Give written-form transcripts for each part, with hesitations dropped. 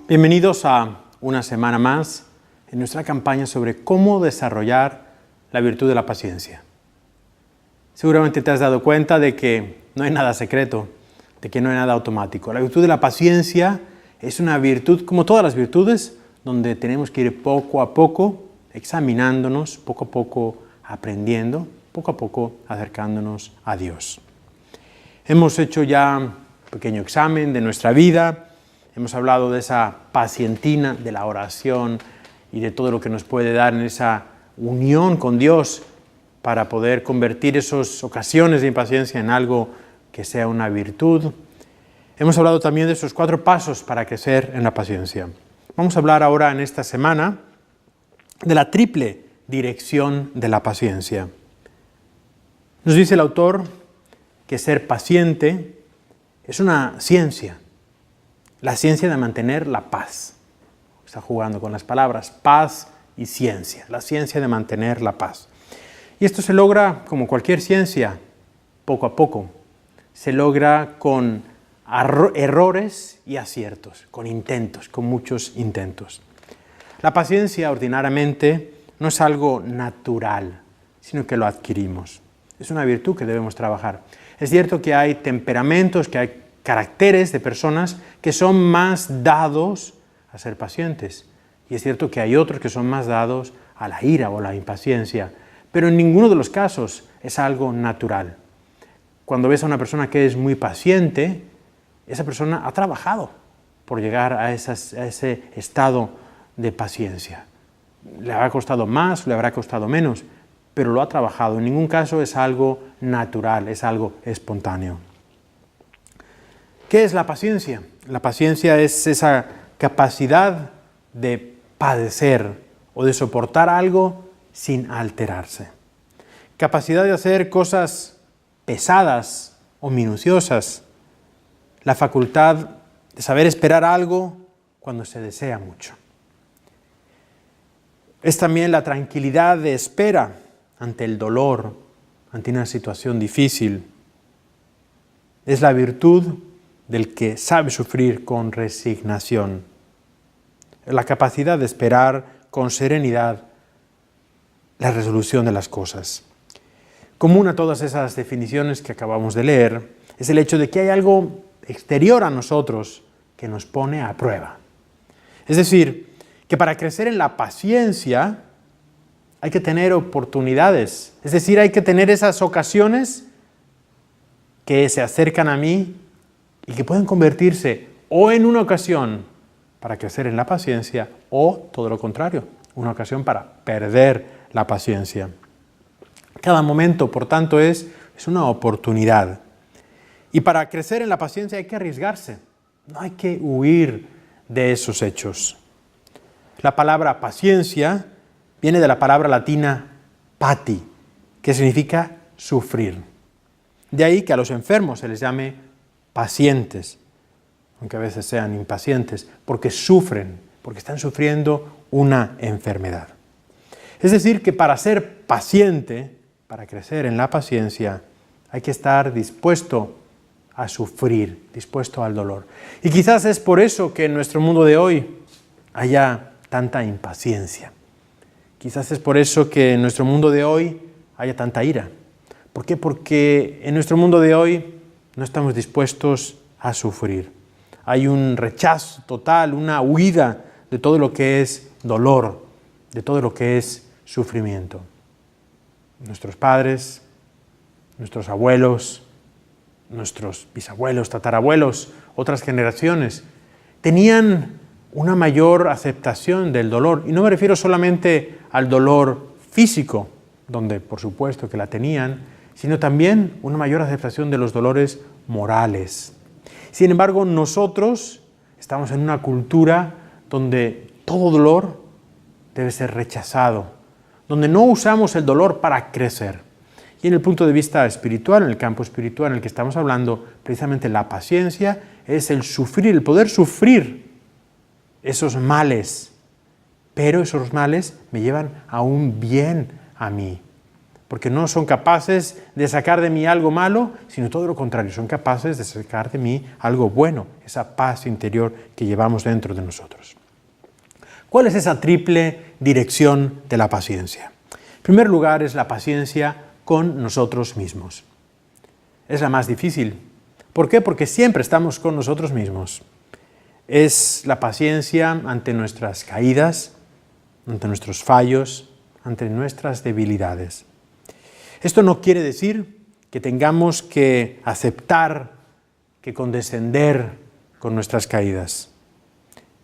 Bienvenidos a una semana más en nuestra campaña sobre cómo desarrollar la virtud de la paciencia. Seguramente te has dado cuenta de que no hay nada secreto, de que no hay nada automático. La virtud de la paciencia es una virtud, como todas las virtudes, donde tenemos que ir poco a poco examinándonos, poco a poco aprendiendo, poco a poco acercándonos a Dios. Hemos hecho ya un pequeño examen de nuestra vida. Hemos hablado de esa pacientina, de la oración y de todo lo que nos puede dar en esa unión con Dios para poder convertir esas ocasiones de impaciencia en algo que sea una virtud. Hemos hablado también de esos 4 pasos para crecer en la paciencia. Vamos a hablar ahora en esta semana de la triple dirección de la paciencia. Nos dice el autor que ser paciente es una ciencia. La ciencia de mantener la paz. Está jugando con las palabras paz y ciencia. La ciencia de mantener la paz. Y esto se logra, como cualquier ciencia, poco a poco. Se logra con errores y aciertos, con intentos, con muchos intentos. La paciencia ordinariamente no es algo natural, sino que lo adquirimos. Es una virtud que debemos trabajar. Es cierto que hay temperamentos, que hay caracteres de personas que son más dados a ser pacientes. Y es cierto que hay otros que son más dados a la ira o la impaciencia. Pero en ninguno de los casos es algo natural. Cuando ves a una persona que es muy paciente, esa persona ha trabajado por llegar a ese estado de paciencia. Le habrá costado más, le habrá costado menos, pero lo ha trabajado. En ningún caso es algo natural, es algo espontáneo. ¿Qué es la paciencia? La paciencia es esa capacidad de padecer o de soportar algo sin alterarse. Capacidad de hacer cosas pesadas o minuciosas. La facultad de saber esperar algo cuando se desea mucho. Es también la tranquilidad de espera ante el dolor, ante una situación difícil. Es la virtud del que sabe sufrir con resignación. La capacidad de esperar con serenidad la resolución de las cosas. Común a todas esas definiciones que acabamos de leer es el hecho de que hay algo exterior a nosotros que nos pone a prueba. Es decir, que para crecer en la paciencia hay que tener oportunidades. Es decir, hay que tener esas ocasiones que se acercan a mí y que pueden convertirse o en una ocasión para crecer en la paciencia o todo lo contrario, una ocasión para perder la paciencia. Cada momento, por tanto, es una oportunidad. Y para crecer en la paciencia hay que arriesgarse, no hay que huir de esos hechos. La palabra paciencia viene de la palabra latina pati, que significa sufrir. De ahí que a los enfermos se les llame pacientes, aunque a veces sean impacientes, porque sufren, porque están sufriendo una enfermedad. Es decir, que para ser paciente, para crecer en la paciencia, hay que estar dispuesto a sufrir, dispuesto al dolor. Y quizás es por eso que en nuestro mundo de hoy haya tanta impaciencia. Quizás es por eso que en nuestro mundo de hoy haya tanta ira. ¿Por qué? Porque en nuestro mundo de hoy no estamos dispuestos a sufrir. Hay un rechazo total, una huida de todo lo que es dolor, de todo lo que es sufrimiento. Nuestros padres, nuestros abuelos, nuestros bisabuelos, tatarabuelos, otras generaciones, tenían una mayor aceptación del dolor. Y no me refiero solamente al dolor físico, donde por supuesto que la tenían, sino también una mayor aceptación de los dolores morales. Sin embargo, nosotros estamos en una cultura donde todo dolor debe ser rechazado, donde no usamos el dolor para crecer. Y en el punto de vista espiritual, en el campo espiritual en el que estamos hablando, precisamente la paciencia es el sufrir, el poder sufrir esos males, pero esos males me llevan a un bien a mí. porque no son capaces de sacar de mí algo malo, sino todo lo contrario, son capaces de sacar de mí algo bueno, esa paz interior que llevamos dentro de nosotros. ¿Cuál es esa triple dirección de la paciencia? En primer lugar, es la paciencia con nosotros mismos. Es la más difícil. ¿Por qué? Porque siempre estamos con nosotros mismos. Es la paciencia ante nuestras caídas, ante nuestros fallos, ante nuestras debilidades. Esto no quiere decir que tengamos que aceptar, que condescender con nuestras caídas.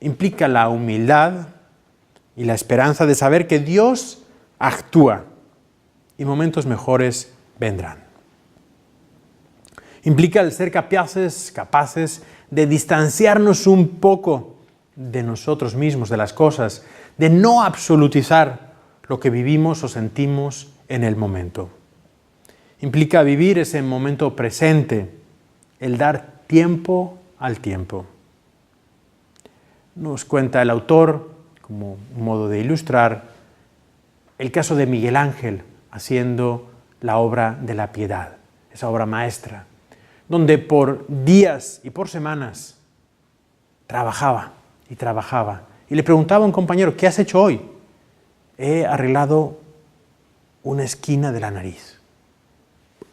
Implica la humildad y la esperanza de saber que Dios actúa y momentos mejores vendrán. Implica el ser capaces de distanciarnos un poco de nosotros mismos, de las cosas, de no absolutizar lo que vivimos o sentimos en el momento. Implica vivir ese momento presente, el dar tiempo al tiempo. Nos cuenta el autor, como un modo de ilustrar, el caso de Miguel Ángel haciendo la obra de la piedad, esa obra maestra, donde por días y por semanas trabajaba y trabajaba. Y le preguntaba a un compañero, ¿qué has hecho hoy? He arreglado una esquina de la nariz.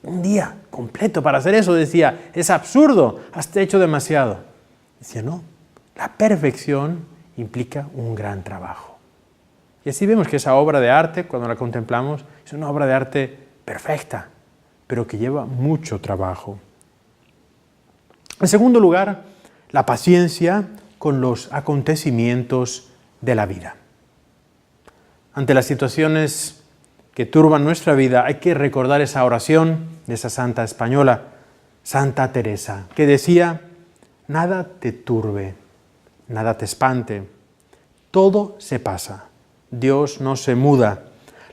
Un día completo para hacer eso, decía, es absurdo, has hecho demasiado. Decía, no, la perfección implica un gran trabajo. Y así vemos que esa obra de arte, cuando la contemplamos, es una obra de arte perfecta, pero que lleva mucho trabajo. En segundo lugar, la paciencia con los acontecimientos de la vida. Ante las situaciones que turban nuestra vida, hay que recordar esa oración de esa santa española, Santa Teresa, que decía, nada te turbe, nada te espante, todo se pasa, Dios no se muda,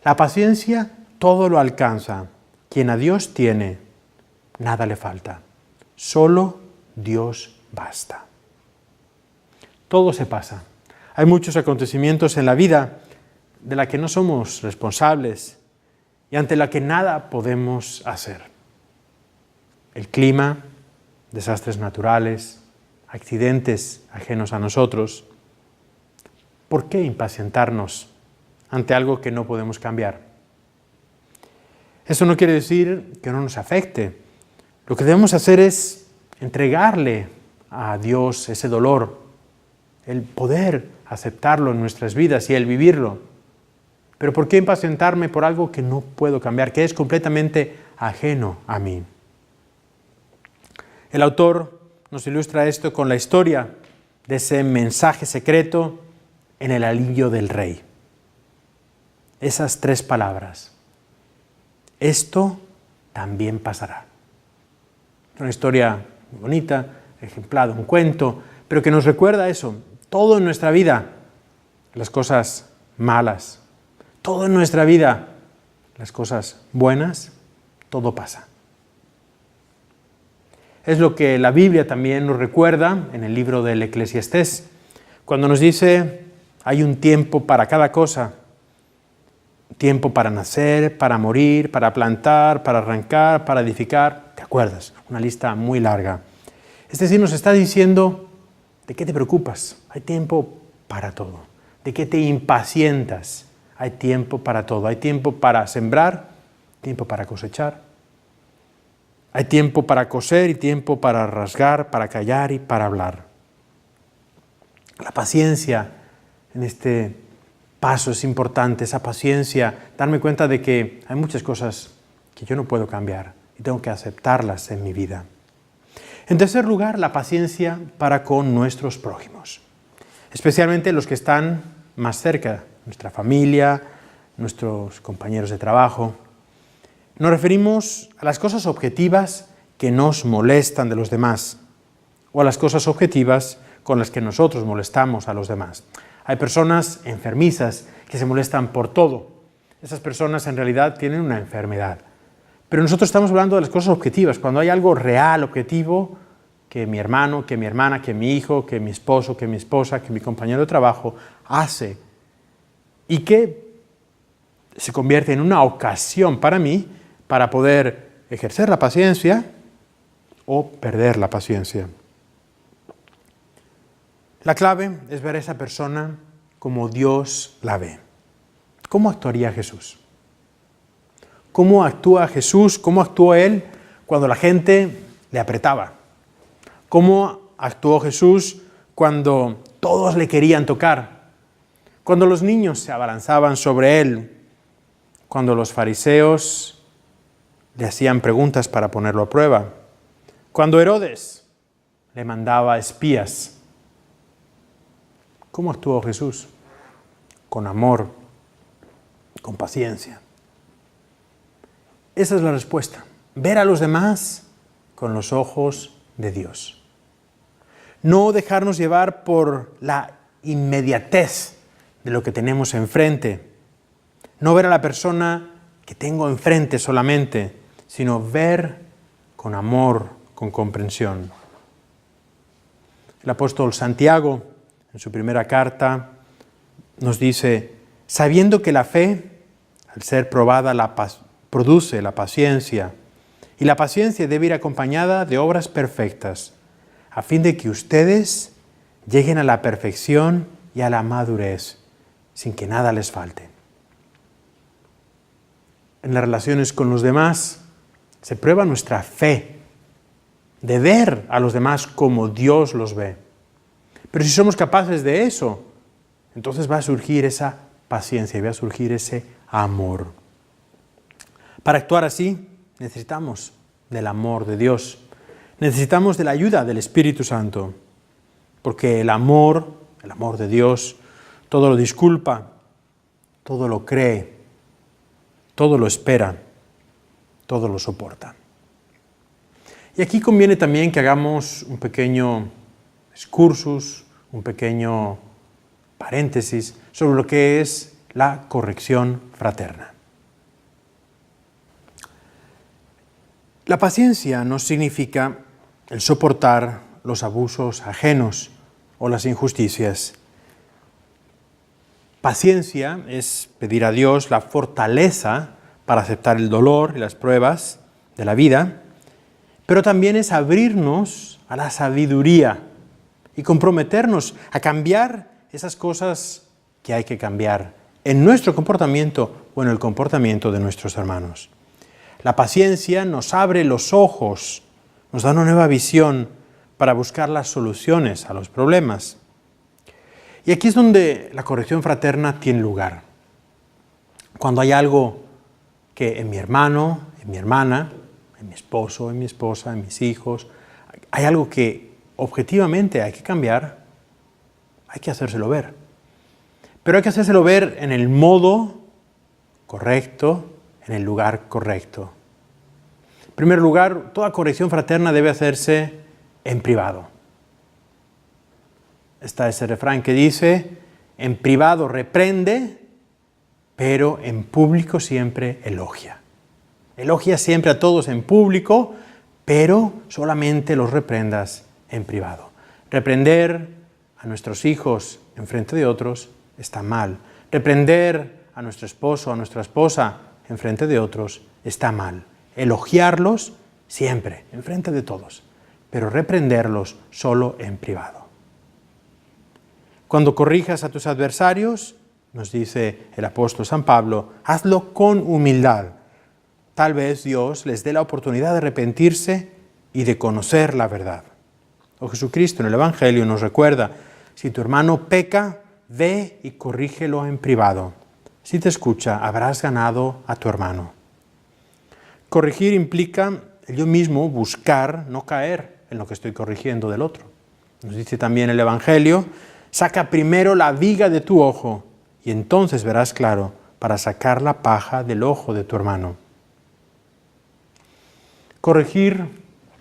la paciencia todo lo alcanza, quien a Dios tiene, nada le falta, solo Dios basta. Todo se pasa. Hay muchos acontecimientos en la vida de la que no somos responsables y ante la que nada podemos hacer. El clima, desastres naturales, accidentes ajenos a nosotros. ¿Por qué impacientarnos ante algo que no podemos cambiar? Eso no quiere decir que no nos afecte. Lo que debemos hacer es entregarle a Dios ese dolor, el poder aceptarlo en nuestras vidas y el vivirlo. Pero ¿por qué impacientarme por algo que no puedo cambiar, que es completamente ajeno a mí? El autor nos ilustra esto con la historia de ese mensaje secreto en el alillo del rey. Esas 3 palabras. Esto también pasará. Es una historia muy bonita, ejemplar de un cuento, pero que nos recuerda eso. Todo en nuestra vida, las cosas malas, todo en nuestra vida, las cosas buenas, todo pasa. Es lo que la Biblia también nos recuerda en el libro del Eclesiastés, cuando nos dice, hay un tiempo para cada cosa, tiempo para nacer, para morir, para plantar, para arrancar, para edificar, ¿te acuerdas? Una lista muy larga. Es decir, nos está diciendo, ¿de qué te preocupas? Hay tiempo para todo. ¿De qué te impacientas? Hay tiempo para todo. Hay tiempo para sembrar, tiempo para cosechar. Hay tiempo para coser y tiempo para rasgar, para callar y para hablar. La paciencia en este paso es importante, esa paciencia, darme cuenta de que hay muchas cosas que yo no puedo cambiar y tengo que aceptarlas en mi vida. En tercer lugar, la paciencia para con nuestros prójimos, especialmente los que están más cerca, nuestra familia, nuestros compañeros de trabajo. Nos referimos a las cosas objetivas que nos molestan de los demás o a las cosas objetivas con las que nosotros molestamos a los demás. Hay personas enfermizas que se molestan por todo. Esas personas en realidad tienen una enfermedad. Pero nosotros estamos hablando de las cosas objetivas, cuando hay algo real, objetivo, que mi hermano, que mi hermana, que mi hijo, que mi esposo, que mi esposa, que mi compañero de trabajo hace y que se convierte en una ocasión para mí para poder ejercer la paciencia o perder la paciencia. La clave es ver a esa persona como Dios la ve. ¿Cómo actuaría Jesús? ¿Cómo actúa Jesús? ¿Cómo actuó Él cuando la gente le apretaba? ¿Cómo actuó Jesús cuando todos le querían tocar? Cuando los niños se abalanzaban sobre Él, cuando los fariseos le hacían preguntas para ponerlo a prueba, cuando Herodes le mandaba espías. ¿Cómo actuó Jesús? Con amor, con paciencia. Esa es la respuesta. Ver a los demás con los ojos de Dios. No dejarnos llevar por la inmediatez de lo que tenemos enfrente. No ver a la persona que tengo enfrente solamente, sino ver con amor, con comprensión. El apóstol Santiago, en su primera carta, nos dice, sabiendo que la fe, al ser probada, produce la paciencia, y la paciencia debe ir acompañada de obras perfectas, a fin de que ustedes lleguen a la perfección y a la madurez, sin que nada les falte. En las relaciones con los demás se prueba nuestra fe, de ver a los demás como Dios los ve. Pero si somos capaces de eso, entonces va a surgir esa paciencia y va a surgir ese amor. Para actuar así, necesitamos del amor de Dios. Necesitamos de la ayuda del Espíritu Santo. Porque el amor de Dios, todo lo disculpa, todo lo cree, todo lo espera, todo lo soporta. Y aquí conviene también que hagamos un pequeño excursus, un pequeño paréntesis sobre lo que es la corrección fraterna. La paciencia no significa el soportar los abusos ajenos o las injusticias. Paciencia es pedir a Dios la fortaleza para aceptar el dolor y las pruebas de la vida, pero también es abrirnos a la sabiduría y comprometernos a cambiar esas cosas que hay que cambiar en nuestro comportamiento o en el comportamiento de nuestros hermanos. La paciencia nos abre los ojos, nos da una nueva visión para buscar las soluciones a los problemas. Y aquí es donde la corrección fraterna tiene lugar. Cuando hay algo que en mi hermano, en mi hermana, en mi esposo, en mi esposa, en mis hijos, hay algo que objetivamente hay que cambiar, hay que hacérselo ver. Pero hay que hacérselo ver en el modo correcto, en el lugar correcto. En primer lugar, toda corrección fraterna debe hacerse en privado. Está ese refrán que dice, en privado reprende, pero en público siempre elogia. Elogia siempre a todos en público, pero solamente los reprendas en privado. Reprender a nuestros hijos en frente de otros está mal. Reprender a nuestro esposo, a nuestra esposa en frente de otros está mal. Elogiarlos siempre, en frente de todos, pero reprenderlos solo en privado. Cuando corrijas a tus adversarios, nos dice el apóstol San Pablo, hazlo con humildad. Tal vez Dios les dé la oportunidad de arrepentirse y de conocer la verdad. O Jesucristo en el Evangelio nos recuerda, si tu hermano peca, ve y corrígelo en privado. Si te escucha, habrás ganado a tu hermano. Corregir implica yo mismo buscar no caer en lo que estoy corrigiendo del otro. Nos dice también el Evangelio, saca primero la viga de tu ojo y entonces verás claro para sacar la paja del ojo de tu hermano. Corregir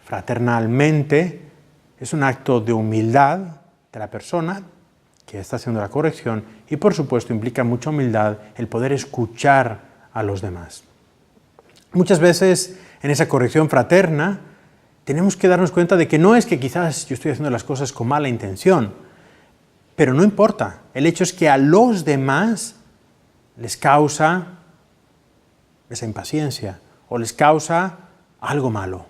fraternalmente es un acto de humildad de la persona que está haciendo la corrección y por supuesto implica mucha humildad el poder escuchar a los demás. Muchas veces en esa corrección fraterna tenemos que darnos cuenta de que no es que quizás yo estoy haciendo las cosas con mala intención, pero no importa. El hecho es que a los demás les causa esa impaciencia, o les causa algo malo.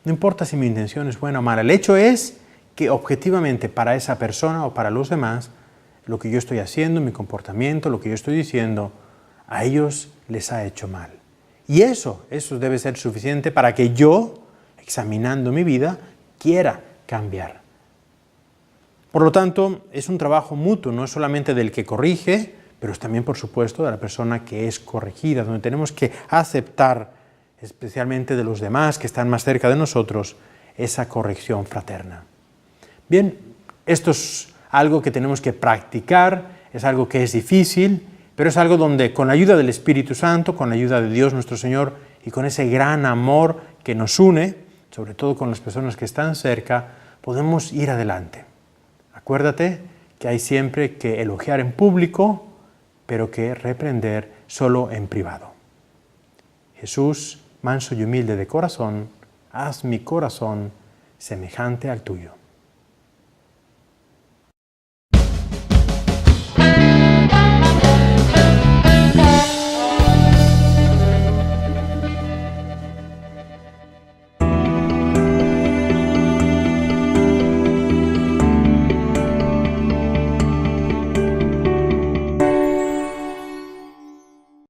No importa si mi intención es buena o mala, el hecho es que objetivamente para esa persona o para los demás, lo que yo estoy haciendo, mi comportamiento, lo que yo estoy diciendo, a ellos les ha hecho mal. Y eso debe ser suficiente para que yo, examinando mi vida, quiera cambiar. Por lo tanto, es un trabajo mutuo, no es solamente del que corrige, pero es también, por supuesto, de la persona que es corregida, donde tenemos que aceptar, especialmente de los demás que están más cerca de nosotros, esa corrección fraterna. Bien, esto es algo que tenemos que practicar, es algo que es difícil, pero es algo donde con la ayuda del Espíritu Santo, con la ayuda de Dios nuestro Señor y con ese gran amor que nos une, sobre todo con las personas que están cerca, podemos ir adelante. Acuérdate que hay siempre que elogiar en público, pero que reprender solo en privado. Jesús, manso y humilde de corazón, haz mi corazón semejante al tuyo.